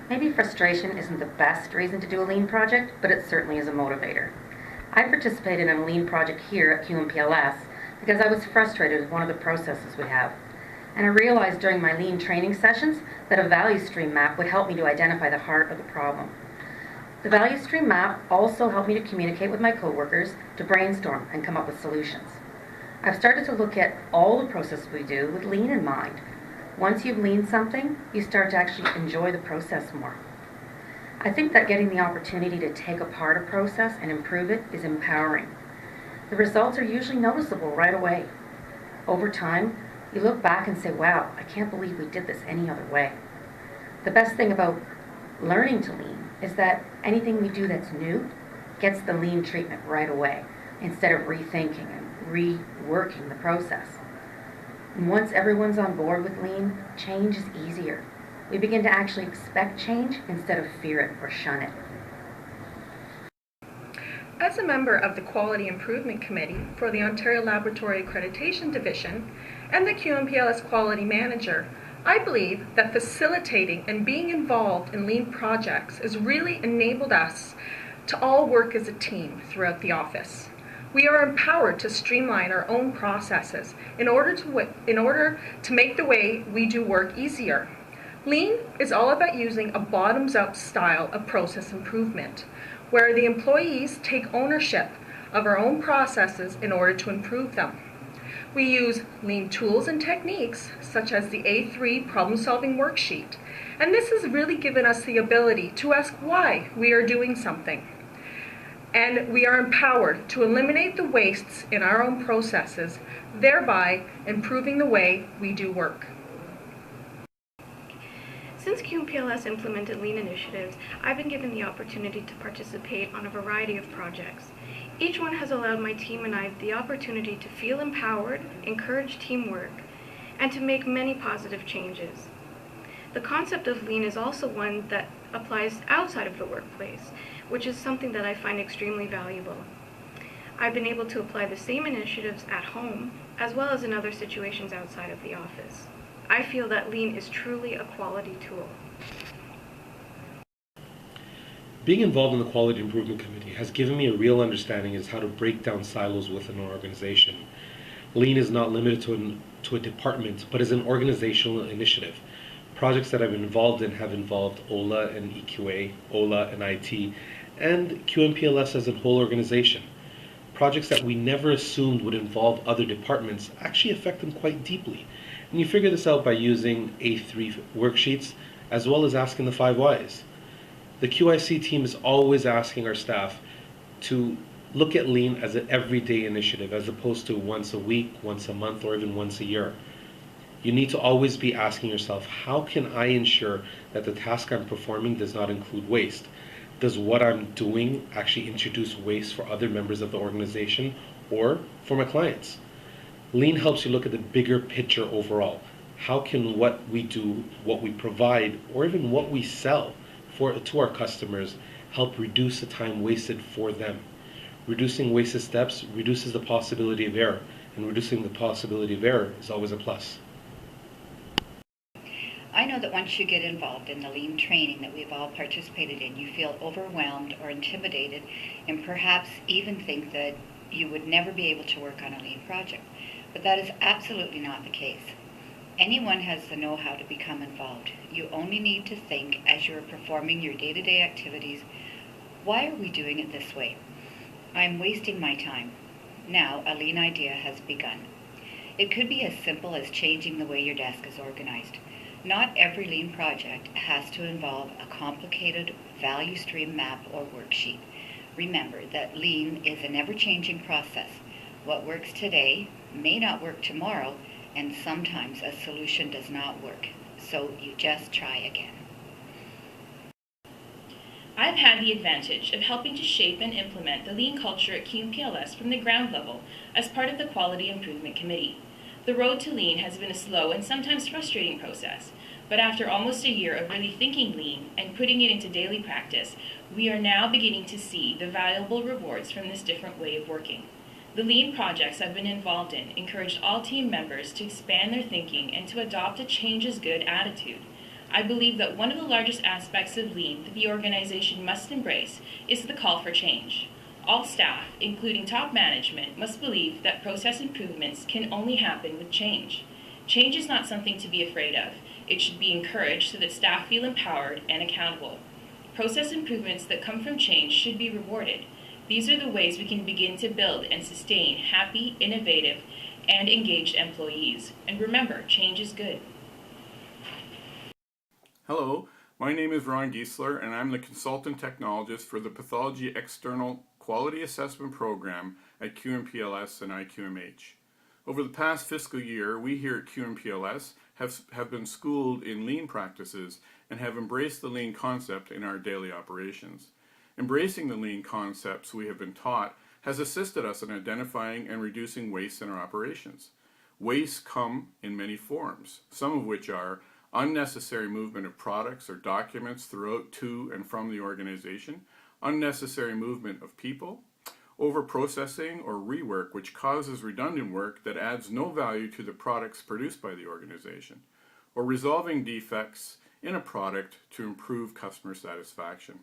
Maybe frustration isn't the best reason to do a lean project, but it certainly is a motivator. I participated in a lean project here at QMP-LS because I was frustrated with one of the processes we have. And I realized during my lean training sessions that a value stream map would help me to identify the heart of the problem. The value stream map also helped me to communicate with my coworkers, to brainstorm and come up with solutions. I've started to look at all the processes we do with lean in mind. Once you've leaned something, you start to actually enjoy the process more. I think that getting the opportunity to take apart a process and improve it is empowering. The results are usually noticeable right away. Over time, you look back and say, wow, I can't believe we did this any other way. The best thing about learning to lean is that anything we do that's new gets the lean treatment right away instead of rethinking and reworking the process. And once everyone's on board with lean, change is easier. We begin to actually expect change instead of fear it or shun it. As a member of the Quality Improvement Committee for the Ontario Laboratory Accreditation Division and the QMP-LS Quality Manager, I believe that facilitating and being involved in lean projects has really enabled us to all work as a team throughout the office. We are empowered to streamline our own processes in order to make the way we do work easier. Lean is all about using a bottoms-up style of process improvement, where the employees take ownership of our own processes in order to improve them. We use lean tools and techniques such as the A3 problem-solving worksheet, and this has really given us the ability to ask why we are doing something. And we are empowered to eliminate the wastes in our own processes, thereby improving the way we do work. Since QMP-LS implemented lean initiatives, I've been given the opportunity to participate on a variety of projects. Each one has allowed my team and I the opportunity to feel empowered, encourage teamwork, and to make many positive changes. The concept of lean is also one that applies outside of the workplace, which is something that I find extremely valuable. I've been able to apply the same initiatives at home, as well as in other situations outside of the office. I feel that lean is truly a quality tool. Being involved in the Quality Improvement Committee has given me a real understanding as how to break down silos within an organization. Lean is not limited to a department, but is an organizational initiative. Projects that I've been involved in have involved OLA and EQA, OLA and IT, and QMP-LS as a whole organization. Projects that we never assumed would involve other departments actually affect them quite deeply. And you figure this out by using A3 worksheets, as well as asking the 5 whys. The QIC team is always asking our staff to look at lean as an everyday initiative, as opposed to once a week, once a month, or even once a year. You need to always be asking yourself, how can I ensure that the task I'm performing does not include waste? Does what I'm doing actually introduce waste for other members of the organization or for my clients? Lean helps you look at the bigger picture overall. How can what we do, what we provide, or even what we sell to our customers help reduce the time wasted for them? Reducing wasted steps reduces the possibility of error, and reducing the possibility of error is always a plus. I know that once you get involved in the lean training that we've all participated in, you feel overwhelmed or intimidated and perhaps even think that you would never be able to work on a lean project. But that is absolutely not the case. Anyone has the know-how to become involved. You only need to think as you're performing your day-to-day activities, why are we doing it this way? I'm wasting my time. Now a lean idea has begun. It could be as simple as changing the way your desk is organized. Not every lean project has to involve a complicated value stream map or worksheet. Remember that lean is an ever-changing process. What works today may not work tomorrow, and sometimes a solution does not work. So you just try again. I've had the advantage of helping to shape and implement the lean culture at QMP-LS from the ground level as part of the Quality Improvement Committee. The road to lean has been a slow and sometimes frustrating process, but after almost a year of really thinking lean and putting it into daily practice, we are now beginning to see the valuable rewards from this different way of working. The lean projects I've been involved in encouraged all team members to expand their thinking and to adopt a change is good attitude. I believe that one of the largest aspects of Lean that the organization must embrace is the call for change. All staff, including top management, must believe that process improvements can only happen with change. Change is not something to be afraid of. It should be encouraged so that staff feel empowered and accountable. Process improvements that come from change should be rewarded. These are the ways we can begin to build and sustain happy, innovative, and engaged employees. And remember, change is good. Hello, my name is Ron Giesler, and I'm the Consultant Technologist for the Pathology External Quality Assessment Program at QMP-LS and IQMH. Over the past fiscal year, we here at QMP-LS have been schooled in Lean practices and have embraced the Lean concept in our daily operations. Embracing the Lean concepts we have been taught has assisted us in identifying and reducing waste in our operations. Wastes come in many forms, some of which are unnecessary movement of products or documents throughout, to, and from the organization, unnecessary movement of people, over-processing or rework which causes redundant work that adds no value to the products produced by the organization, or resolving defects in a product to improve customer satisfaction.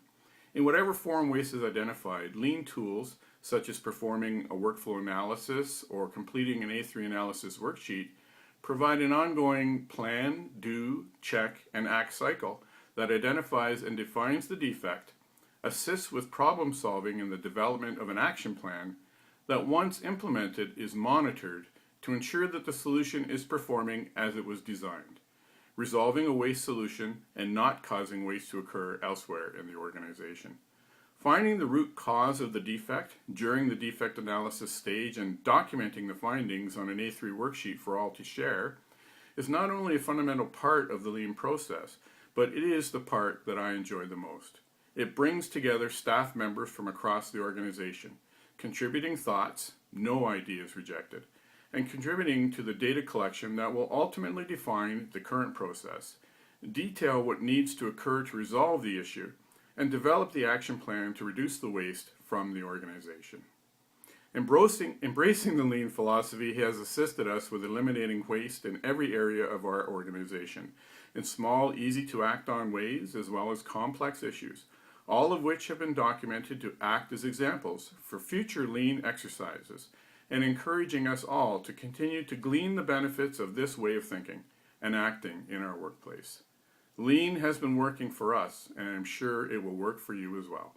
In whatever form waste is identified, Lean tools, such as performing a workflow analysis or completing an A3 analysis worksheet, provide an ongoing plan, do, check, and act cycle that identifies and defines the defect, assists with problem solving in the development of an action plan that once implemented is monitored to ensure that the solution is performing as it was designed, resolving a waste solution and not causing waste to occur elsewhere in the organization. Finding the root cause of the defect during the defect analysis stage and documenting the findings on an A3 worksheet for all to share is not only a fundamental part of the Lean process, but it is the part that I enjoy the most. It brings together staff members from across the organization, contributing thoughts, no ideas rejected, and contributing to the data collection that will ultimately define the current process, detail what needs to occur to resolve the issue, and develop the action plan to reduce the waste from the organization. Embracing the Lean philosophy has assisted us with eliminating waste in every area of our organization, in small, easy to act on ways as well as complex issues, all of which have been documented to act as examples for future Lean exercises, and encouraging us all to continue to glean the benefits of this way of thinking and acting in our workplace. Lean has been working for us, and I'm sure it will work for you as well.